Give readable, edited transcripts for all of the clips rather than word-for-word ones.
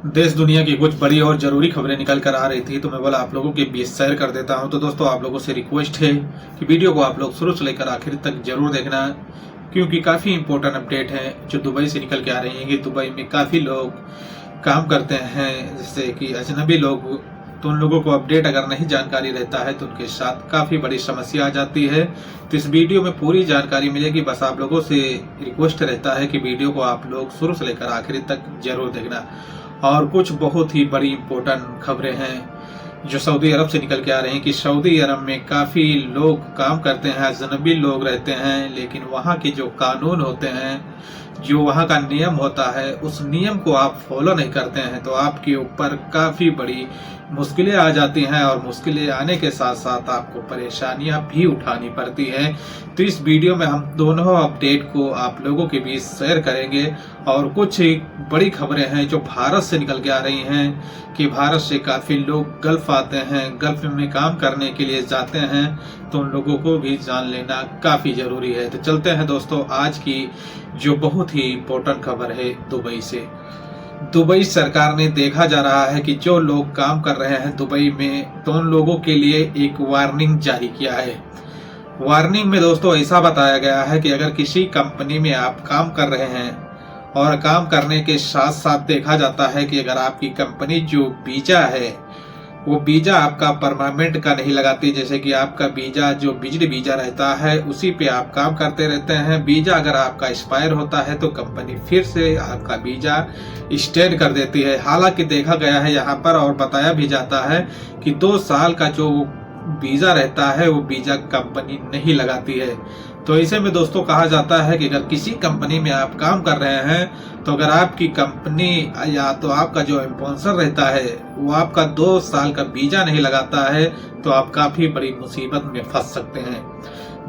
देश दुनिया की कुछ बड़ी और ज़रूरी खबरें निकल कर आ रही थी, तो मैं बोला आप लोगों के बीच शेयर कर देता हूं। तो दोस्तों, आप लोगों से रिक्वेस्ट है कि वीडियो को आप लोग शुरू से लेकर आखिर तक जरूर देखना, क्योंकि काफ़ी इंपॉर्टेंट अपडेट है जो दुबई से निकल के आ रही है कि दुबई में काफ़ी लोग काम करते हैं, जैसे कि अजनबी लोग। तो उन लोगों को अपडेट अगर नहीं जानकारी रहता है तो उनके साथ काफ़ी बड़ी समस्या आ जाती है। तो इस वीडियो में पूरी जानकारी मिलेगी। बस आप लोगों से रिक्वेस्ट रहता है कि वीडियो को आप लोग शुरू से लेकर आखिर तक जरूर देखना। और कुछ बहुत ही बड़ी इंपॉर्टेंट खबरें हैं जो सऊदी अरब से निकल के आ रही हैं कि सऊदी अरब में काफ़ी लोग काम करते हैं, अजनबी लोग रहते हैं, लेकिन वहाँ के जो कानून होते हैं, जो वहाँ का नियम होता है, उस नियम को आप फॉलो नहीं करते हैं तो आपके ऊपर काफ़ी बड़ी मुश्किलें आ जाती हैं। और मुश्किलें आने के साथ साथ आपको परेशानियां भी उठानी पड़ती हैं। तो इस वीडियो में हम दोनों अपडेट को आप लोगों के बीच शेयर करेंगे। और कुछ बड़ी खबरें हैं जो भारत से निकल के आ रही हैं कि भारत से काफ़ी लोग गल्फ आते हैं, गल्फ में काम करने के लिए जाते हैं, तो उन लोगों को भी जान लेना काफ़ी ज़रूरी है। तो चलते हैं दोस्तों, आज की जो बहुत ही इम्पोर्टेंट खबर है दुबई से। दुबई सरकार ने देखा जा रहा है कि जो लोग काम कर रहे हैं दुबई में, तो उन लोगों के लिए एक वार्निंग जारी किया है। वार्निंग में दोस्तों ऐसा बताया गया है कि अगर किसी कंपनी में आप काम कर रहे हैं और काम करने के साथ साथ देखा जाता है कि अगर आपकी कंपनी जो वीजा है वो वीजा आपका परमानेंट का नहीं लगाती, जैसे कि आपका वीजा जो बिजली वीजा रहता है उसी पे आप काम करते रहते हैं। वीजा अगर आपका एक्सपायर होता है तो कंपनी फिर से आपका वीजा एक्सटेंड कर देती है। हालांकि देखा गया है यहाँ पर और बताया भी जाता है कि 2 साल का जो वीजा रहता है वो वीजा कंपनी नहीं लगाती है। तो ऐसे में दोस्तों कहा जाता है कि अगर किसी कंपनी में आप काम कर रहे हैं तो अगर आपकी कंपनी या तो आपका जो स्पॉन्सर रहता है वो आपका 2 साल का वीजा नहीं लगाता है तो आप काफी बड़ी मुसीबत में फंस सकते हैं।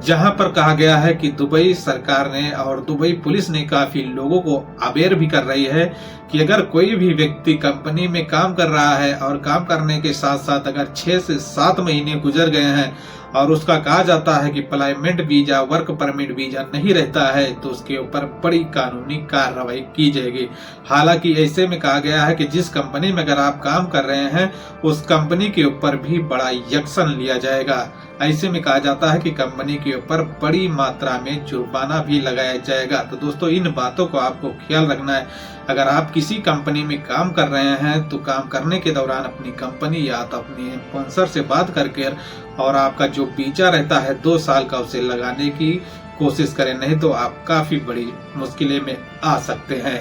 जहां पर कहा गया है कि दुबई सरकार ने और दुबई पुलिस ने काफी लोगों को अवेयर भी कर रही है कि अगर कोई भी व्यक्ति कंपनी में काम कर रहा है और काम करने के साथ साथ अगर 6 से 7 महीने गुजर गए हैं और उसका कहा जाता है कि employment visa, work permit visa नहीं रहता है, तो उसके ऊपर बड़ी कानूनी कार्रवाई की जाएगी। हालांकि ऐसे में कहा गया है कि जिस कंपनी में अगर आप काम कर रहे हैं उस कंपनी के ऊपर भी बड़ा एक्शन लिया जाएगा। ऐसे में कहा जाता है कि कंपनी के ऊपर बड़ी मात्रा में जुर्माना भी लगाया जाएगा। तो दोस्तों, इन बातों को आपको ख्याल रखना है। अगर आप किसी कंपनी में काम कर रहे हैं तो काम करने के दौरान अपनी कंपनी या तो अपनी स्पॉन्सर से बात करके और आपका जो वीजा रहता है 2 साल का उसे लगाने की कोशिश करें, नहीं तो आप काफी बड़ी मुश्किलें में आ सकते हैं।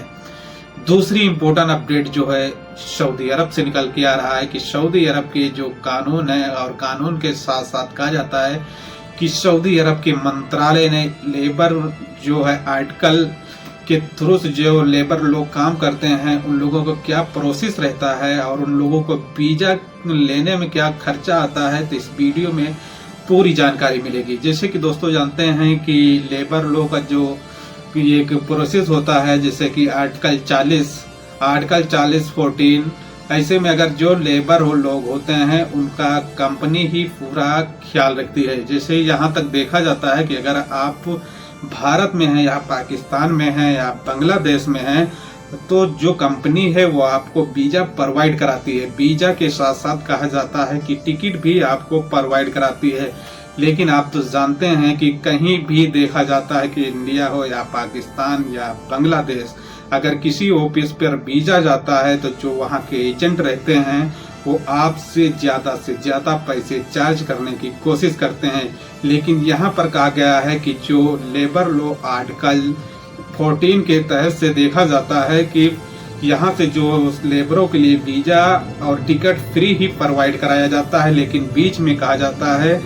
दूसरी इम्पोर्टेंट अपडेट जो है सऊदी अरब से निकल के आ रहा है कि सऊदी अरब के जो कानून है और कानून के साथ साथ कहा जाता है कि सऊदी अरब के मंत्रालय ने लेबर जो है आर्टिकल के थ्रू से जो लेबर लोग काम करते हैं उन लोगों को क्या प्रोसेस रहता है और उन लोगों को वीजा लेने में क्या खर्चा आता है, तो इस वीडियो में पूरी जानकारी मिलेगी। जैसे कि दोस्तों जानते हैं कि लेबर लोग का जो एक प्रोसेस होता है, जैसे कि आर्टिकल 40(14), ऐसे में अगर जो लेबर लोग होते हैं उनका कंपनी ही पूरा ख्याल रखती है। जैसे यहाँ तक देखा जाता है कि अगर आप भारत में हैं या पाकिस्तान में हैं या बांग्लादेश में हैं तो जो कंपनी है वो आपको वीजा प्रोवाइड कराती है। वीजा के साथ साथ कहा जाता है कि टिकट भी आपको प्रोवाइड कराती है। लेकिन आप तो जानते हैं कि कहीं भी देखा जाता है कि इंडिया हो या पाकिस्तान या बांग्लादेश, अगर किसी ऑफिस पर वीजा जाता है तो जो वहाँ के एजेंट रहते हैं वो आपसे ज़्यादा पैसे चार्ज करने की कोशिश करते हैं। लेकिन यहाँ पर कहा गया है कि जो लेबर लॉ आर्टिकल 14 के तहत से देखा जाता है कि यहाँ से जो लेबरों के लिए वीजा और टिकट फ्री ही प्रोवाइड कराया जाता है, लेकिन बीच में कहा जाता है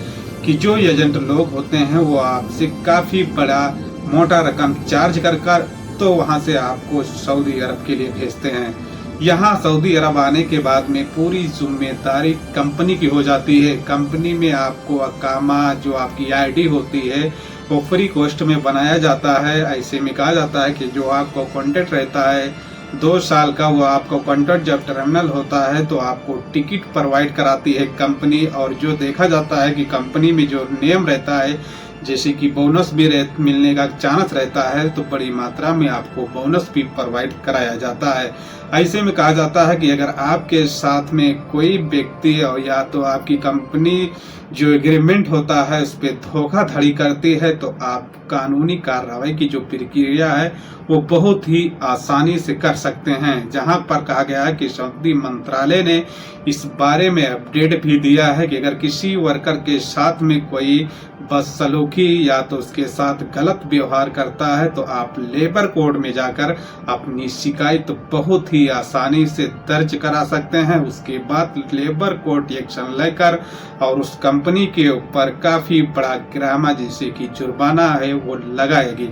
कि जो एजेंट लोग होते हैं वो आपसे काफ़ी बड़ा मोटा रकम चार्ज कर तो वहाँ से आपको सऊदी अरब के लिए भेजते हैं। यहाँ सऊदी अरब आने के बाद में पूरी जिम्मेदारी कंपनी की हो जाती है। कंपनी में आपको अकामा जो आपकी आईडी होती है वो फ्री कॉस्ट में बनाया जाता है। ऐसे में कहा जाता है कि जो आपको कॉन्ट्रैक्ट रहता है 2 साल का, वो आपको कॉन्ट्रैक्ट जब टर्मिनल होता है तो आपको टिकट प्रोवाइड कराती है कंपनी। और जो देखा जाता है कि कंपनी में जो नियम रहता है, जैसे कि बोनस भी मिलने का चांस रहता है, तो बड़ी मात्रा में आपको बोनस भी प्रोवाइड कराया जाता है। ऐसे में कहा जाता है कि अगर आपके साथ में कोई व्यक्ति और या तो आपकी कंपनी जो एग्रीमेंट होता है उस पर धोखाधड़ी करती है तो आप कानूनी कार्रवाई की जो प्रक्रिया है वो बहुत ही आसानी से कर सकते हैं। जहां पर कहा गया है कि संसदीय मंत्रालय ने इस बारे में अपडेट भी दिया है कि अगर किसी वर्कर के साथ में कोई बदसलूकी या तो उसके साथ गलत व्यवहार करता है तो आप लेबर कोड में जाकर अपनी शिकायत बहुत ही आसानी से दर्ज करा सकते हैं। उसके बाद लेबर कोड एक्शन लेकर और उस कंपनी के ऊपर काफी बड़ा गिरामा जैसे कि जुर्माना है वो लगाएगी।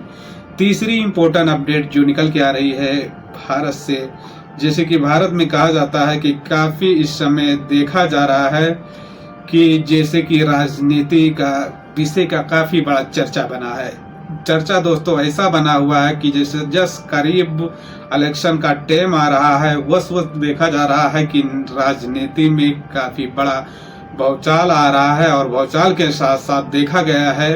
तीसरी इम्पोर्टेंट अपडेट जो निकल के आ रही है भारत से, जैसे कि भारत में कहा जाता है कि काफी इस समय देखा जा रहा है कि जैसे कि राजनीति का विषय का काफी बड़ा चर्चा बना है। चर्चा दोस्तों ऐसा बना हुआ है कि जैसे जस्ट करीब इलेक्शन का टाइम आ रहा है उस वक्त देखा जा रहा है कि राजनीति में काफी बड़ा भौचाल आ रहा है और भौचाल के साथ साथ देखा गया है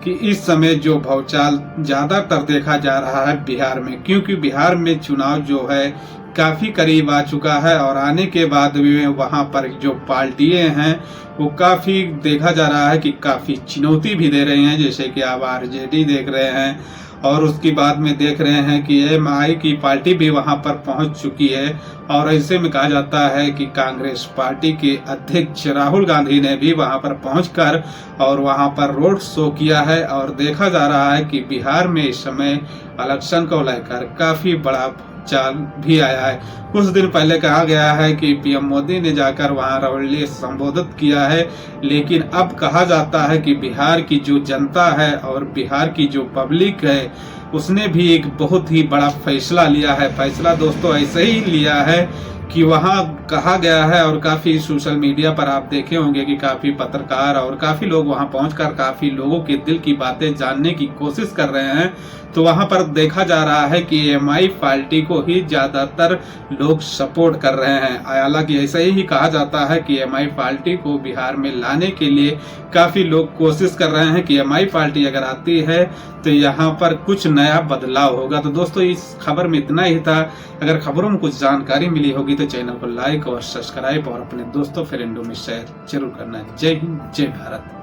कि इस समय जो भौचाल ज्यादातर देखा जा रहा है बिहार में, क्योंकि बिहार में चुनाव जो है काफी करीब आ चुका है और आने के बाद भी वहां पर जो पार्टियां हैं वो काफी देखा जा रहा है कि काफी चुनौती भी दे रही हैं। जैसे कि आप आरजेडी देख रहे हैं और उसके बाद में देख रहे हैं कि एमआई की पार्टी भी वहां पर पहुंच चुकी है और ऐसे में कहा जाता है कि कांग्रेस पार्टी के अध्यक्ष राहुल गांधी ने भी वहां पर पहुंचकर और वहां पर रोड शो किया है और देखा जा रहा है कि बिहार में इस समय इलेक्शन को लेकर काफी बड़ा चाल भी आया है। कुछ दिन पहले कहा गया है कि पीएम मोदी ने जाकर वहां रैली संबोधित किया है, लेकिन अब कहा जाता है कि बिहार की जो जनता है और बिहार की जो पब्लिक है उसने भी एक बहुत ही बड़ा फैसला लिया है। फैसला दोस्तों ऐसे ही लिया है कि वहां कहा गया है और काफी सोशल मीडिया पर आप देखे होंगे कि काफी पत्रकार और काफी लोग वहां पहुंचकर काफी लोगों के दिल की बातें जानने की कोशिश कर रहे हैं। तो वहां पर देखा जा रहा है कि एमआई पार्टी को ही ज्यादातर लोग सपोर्ट कर रहे हैं। हालांकि ऐसे ही कहा जाता है कि एमआई पार्टी को बिहार में लाने के लिए काफी लोग कोशिश कर रहे हैं कि एमआई पार्टी अगर आती है तो यहाँ पर कुछ नया बदलाव होगा। तो दोस्तों इस खबर में इतना ही था। अगर खबरों में कुछ जानकारी मिली होगी तो चैनल को लाइक और सब्सक्राइब और अपने दोस्तों फ्रेंडों में शेयर जरूर करना। जय हिंद, जय भारत।